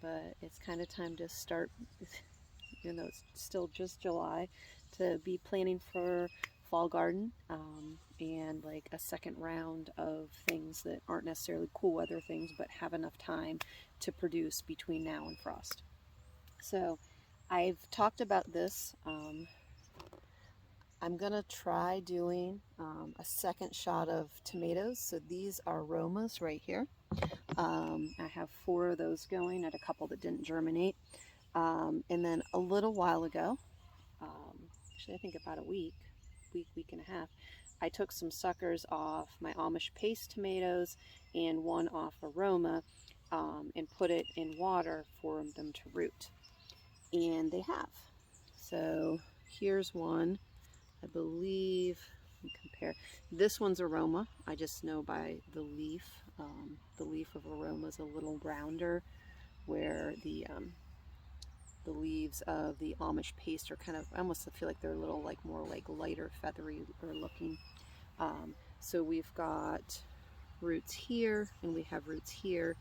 but it's kind of time to start, even though it's still just July, to be planning for fall garden, and like a second round of things that aren't necessarily cool weather things, but have enough time to produce between now and frost. So I've talked about this. I'm gonna try doing a second shot of tomatoes. So these are Romas right here. I have 4 of those going at a couple that didn't germinate. And then a little while ago, actually I think about a week and a half, I took some suckers off my Amish paste tomatoes and one off a Roma, and put it in water for them to root. And they have. So here's one, I believe, let me compare. This one's a Roma. I just know by the leaf. The leaf of a Roma is a little rounder, where the leaves of the Amish paste are kind of, I almost feel like they're a little like more like lighter, feathery or looking. So we've got roots here and we have roots here.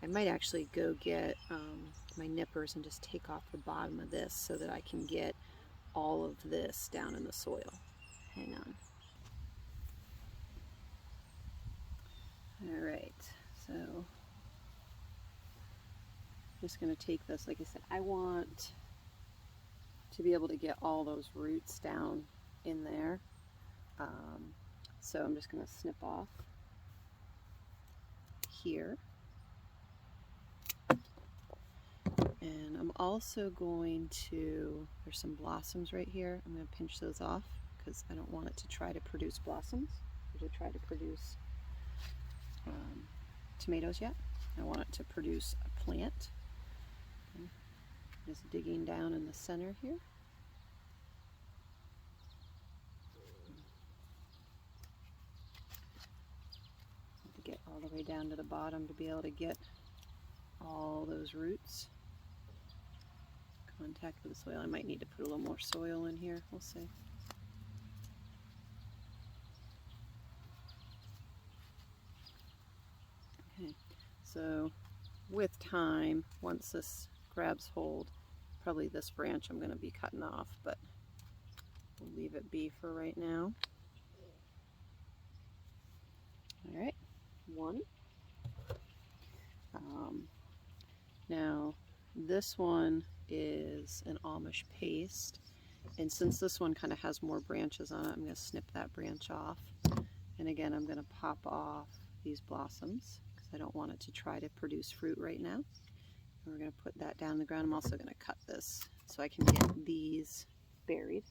I might actually go get my nippers and just take off the bottom of this so that I can get all of this down in the soil. Hang on. All right, so I'm just going to take this. Like I said, I want to be able to get all those roots down in there. So I'm just going to snip off here. And I'm also going to, there's some blossoms right here. I'm going to pinch those off because I don't want it to try to produce blossoms or to try to produce tomatoes yet. I want it to produce a plant. Okay. Just digging down in the center here. To get all the way down to the bottom to be able to get all those roots. Contact with the soil. I might need to put a little more soil in here. We'll see. Okay, so with time, once this grabs hold, probably this branch I'm going to be cutting off, but we'll leave it be for right now. All right, one. Now this one is an Amish paste, and since this one kind of has more branches on it, I'm going to snip that branch off. And again, I'm going to pop off these blossoms because I don't want it to try to produce fruit right now. And we're going to put that down in the ground. I'm also going to cut this so I can get these buried.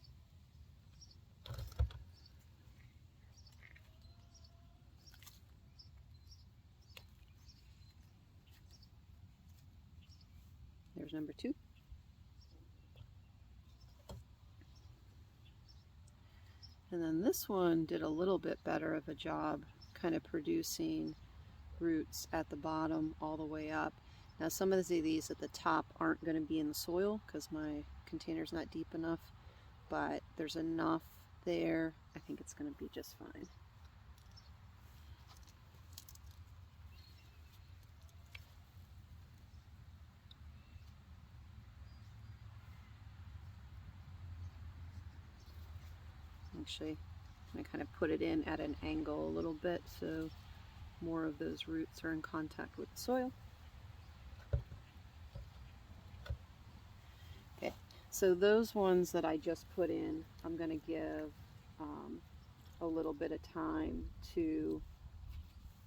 There's number 2. And then this one did a little bit better of a job kind of producing roots at the bottom all the way up. Now some of these at the top aren't going to be in the soil because my container's not deep enough, but there's enough there. I think it's going to be just fine. Actually, I'm going to kind of put it in at an angle a little bit so more of those roots are in contact with the soil. Okay, so those ones that I just put in, I'm going to give a little bit of time to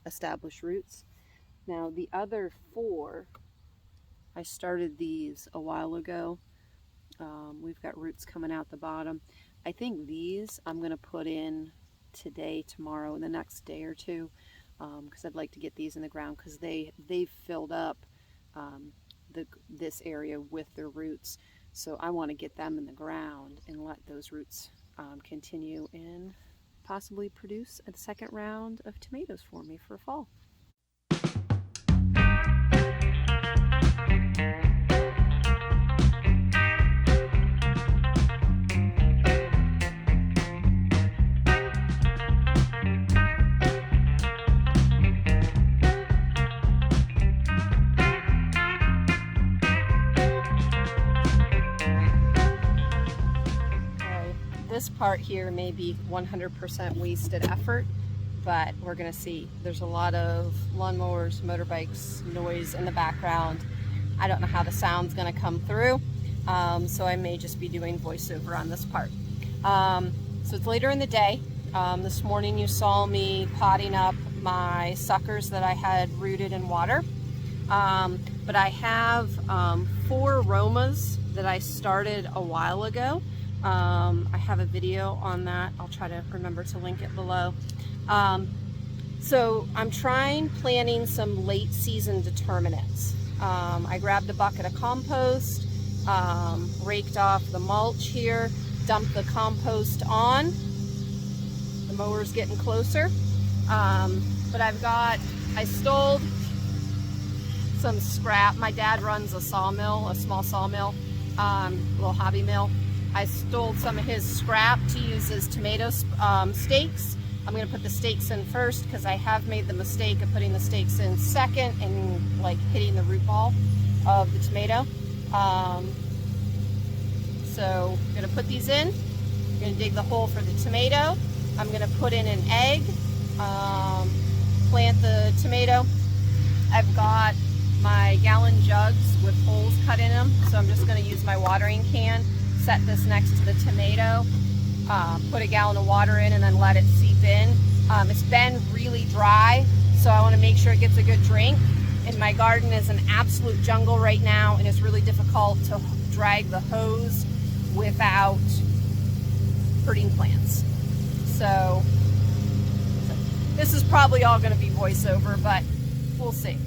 establish roots. Now the other 4, I started these a while ago. We've got roots coming out the bottom. I think these I'm going to put in today, tomorrow, and the next day or two, because I'd like to get these in the ground because they've filled up this area with their roots. So I want to get them in the ground and let those roots continue and possibly produce a second round of tomatoes for me for fall. this part here may be 100% wasted effort, but we're gonna see. There's a lot of lawnmowers, motorbikes, noise in the background. I don't know how the sound's gonna come through, so I may just be doing voiceover on this part. So it's later in the day. This morning you saw me potting up my suckers that I had rooted in water. But I have 4 Romas that I started a while ago. I have a video on that. I'll try to remember to link it below. So I'm planting some late season determinants. I grabbed a bucket of compost, raked off the mulch here, dumped the compost on. The mower's getting closer. But I stole some scrap. My dad runs a sawmill, a small sawmill, little hobby mill. I stole some of his scrap to use as tomato stakes. I'm going to put the stakes in first because I have made the mistake of putting the stakes in second and like hitting the root ball of the tomato. So I'm going to put these in. I'm going to dig the hole for the tomato. I'm going to put in an egg, plant the tomato. I've got my gallon jugs with holes cut in them, so I'm just going to use my watering can, set this next to the tomato, put a gallon of water in and then let it seep in. It's been really dry, so I want to make sure it gets a good drink. And my garden is an absolute jungle right now, and it's really difficult to drag the hose without hurting plants. So this is probably all going to be voiceover, but we'll see.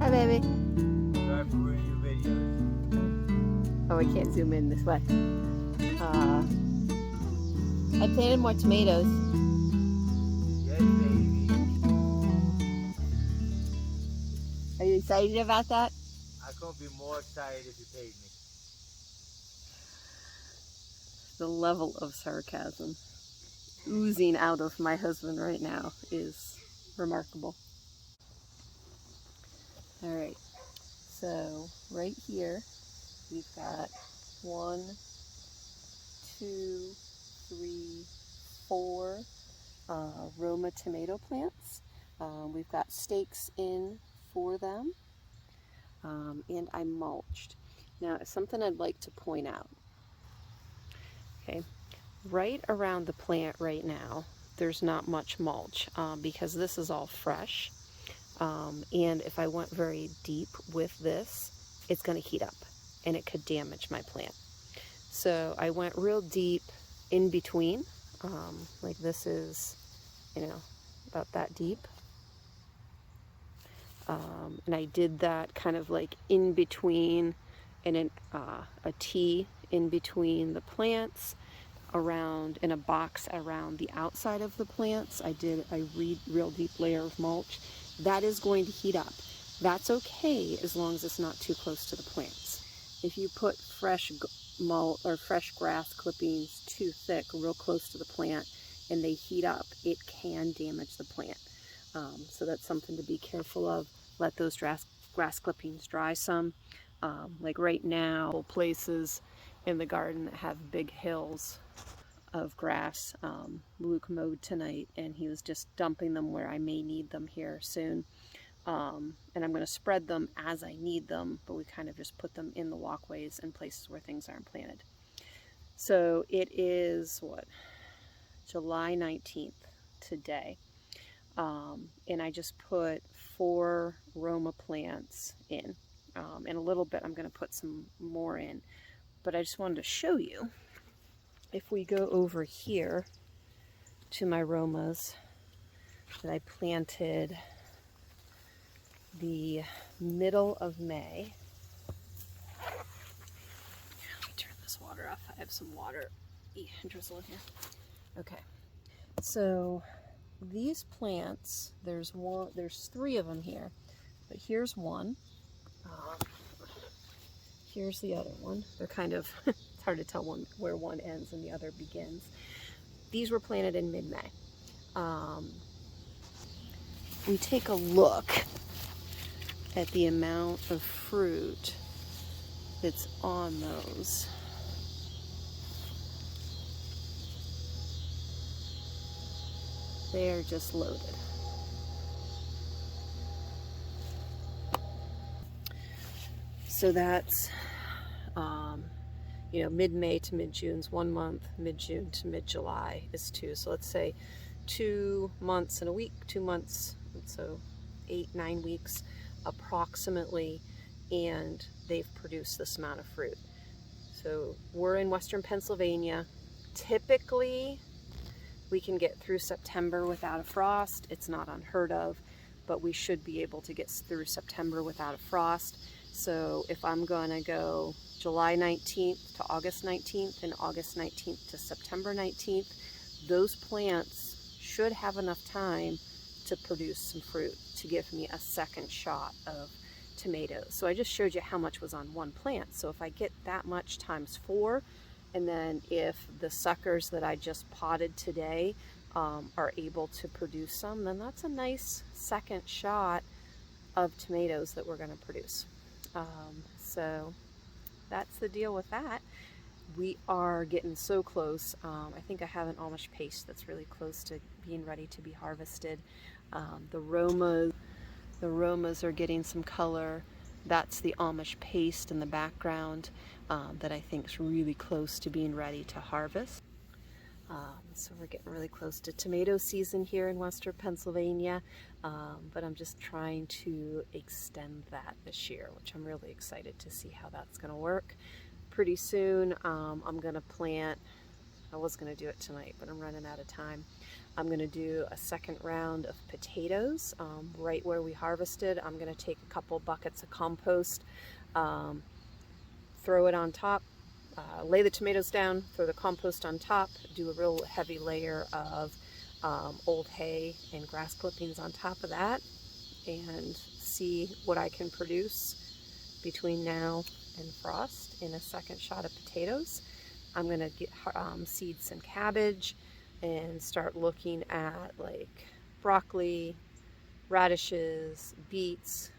Hi, baby. Sorry for ruining your videos. Oh, I can't zoom in this way. I planted more tomatoes. Yes, baby. Are you excited about that? I couldn't be more excited if you paid me. The level of sarcasm oozing out of my husband right now is remarkable. All right, so right here we've got 1, 2, 3, 4 Roma tomato plants. We've got stakes in for them, and I mulched. Now, something I'd like to point out. Okay, right around the plant right now, there's not much mulch because this is all fresh. And if I went very deep with this, it's going to heat up and it could damage my plant. So I went real deep in between, like this is, about that deep. And I did that kind of like in between, and a T in between the plants, around in a box around the outside of the plants. I did a real deep layer of mulch. That is going to heat up. That's okay as long as it's not too close to the plants. If you put fresh mulch or fresh grass clippings too thick real close to the plant and they heat up, it can damage the plant. So that's something to be careful of. Let those grass clippings dry some. Like right now, places in the garden that have big hills of grass. Luke mowed tonight and he was just dumping them where I may need them here soon. And I'm going to spread them as I need them, but we kind of just put them in the walkways and places where things aren't planted. So it is, July 19th today. And I just put 4 Roma plants in. In a little bit I'm going to put some more in. But I just wanted to show you, if we go over here to my Romas that I planted the middle of May. Let me turn this water off. I have some water drizzle in here. Okay, so these plants, there's 3 of them here, but here's one. Here's the other one. They're kind of, it's hard to tell where one ends and the other begins. These were planted in mid-May. We take a look at the amount of fruit that's on those. They are just loaded. So that's, mid-May to mid-June's 1 month, mid-June to mid-July is 2. So let's say 2 months and a week, 2 months, so 8-9 weeks approximately, and they've produced this amount of fruit. So we're in Western Pennsylvania. Typically, we can get through September without a frost. It's not unheard of, but we should be able to get through September without a frost. So if I'm gonna go July 19th to August 19th and August 19th to September 19th, those plants should have enough time to produce some fruit to give me a second shot of tomatoes. So I just showed you how much was on one plant. So if I get that much times 4, and then if the suckers that I just potted today are able to produce some, then that's a nice second shot of tomatoes that we're going to produce. So that's the deal with that. We are getting so close. I think I have an Amish paste that's really close to being ready to be harvested. The Romas are getting some color. That's the Amish paste in the background that I think is really close to being ready to harvest. So we're getting really close to tomato season here in Western Pennsylvania, but I'm just trying to extend that this year, which I'm really excited to see how that's going to work. Pretty soon I'm going to plant, I was going to do it tonight, but I'm running out of time. I'm going to do a second round of potatoes right where we harvested. I'm going to take a couple buckets of compost, throw it on top, lay the tomatoes down, throw the compost on top, do a real heavy layer of old hay and grass clippings on top of that, and see what I can produce between now and frost in a second shot of potatoes. I'm going to get seed some cabbage and start looking at like broccoli, radishes, beets,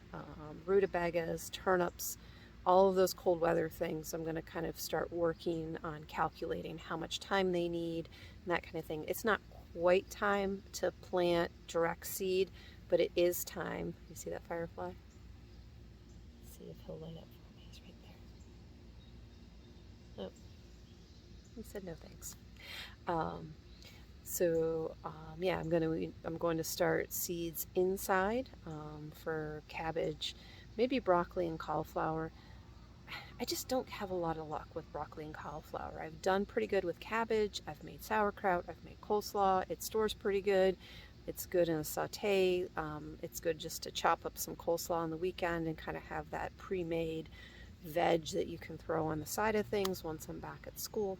rutabagas, turnips, all of those cold weather things. I'm going to kind of start working on calculating how much time they need and that kind of thing. It's not quite time to plant direct seed, but it is time. You see that firefly? Let's see if he'll light up for me. He's right there. Oh, he said no thanks. Yeah, I'm going to start seeds inside for cabbage, maybe broccoli and cauliflower. I just don't have a lot of luck with broccoli and cauliflower. I've done pretty good with cabbage. I've made sauerkraut. I've made coleslaw. It stores pretty good. It's good in a saute. It's good just to chop up some coleslaw on the weekend and kind of have that pre-made veg that you can throw on the side of things once I'm back at school.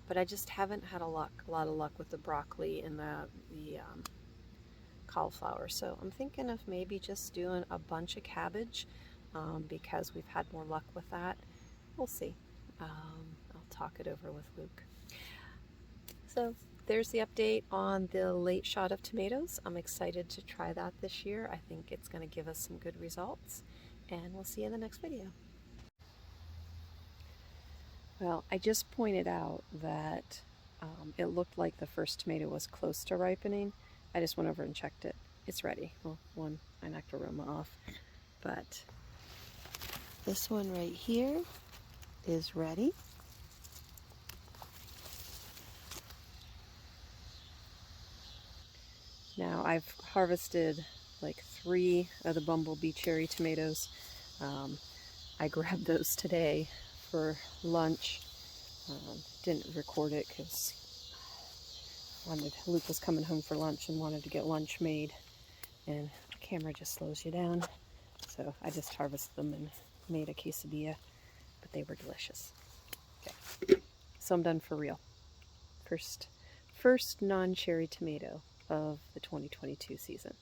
But I just haven't had a lot of luck with the broccoli and the cauliflower. So I'm thinking of maybe just doing a bunch of cabbage because we've had more luck with that. We'll see. I'll talk it over with Luke. So there's the update on the late shot of tomatoes. I'm excited to try that this year. I think it's going to give us some good results, and we'll see you in the next video. Well, I just pointed out that it looked like the first tomato was close to ripening. I just went over and checked it. It's ready. Well, one, I knocked a Roma off, but this one right here is ready. Now I've harvested like 3 of the bumblebee cherry tomatoes. I grabbed those today for lunch. Didn't record it because Luke was coming home for lunch and wanted to get lunch made, and the camera just slows you down. So I just harvested them and made a quesadilla, but they were delicious. Okay, so I'm done for real. First non-cherry tomato of the 2022 season.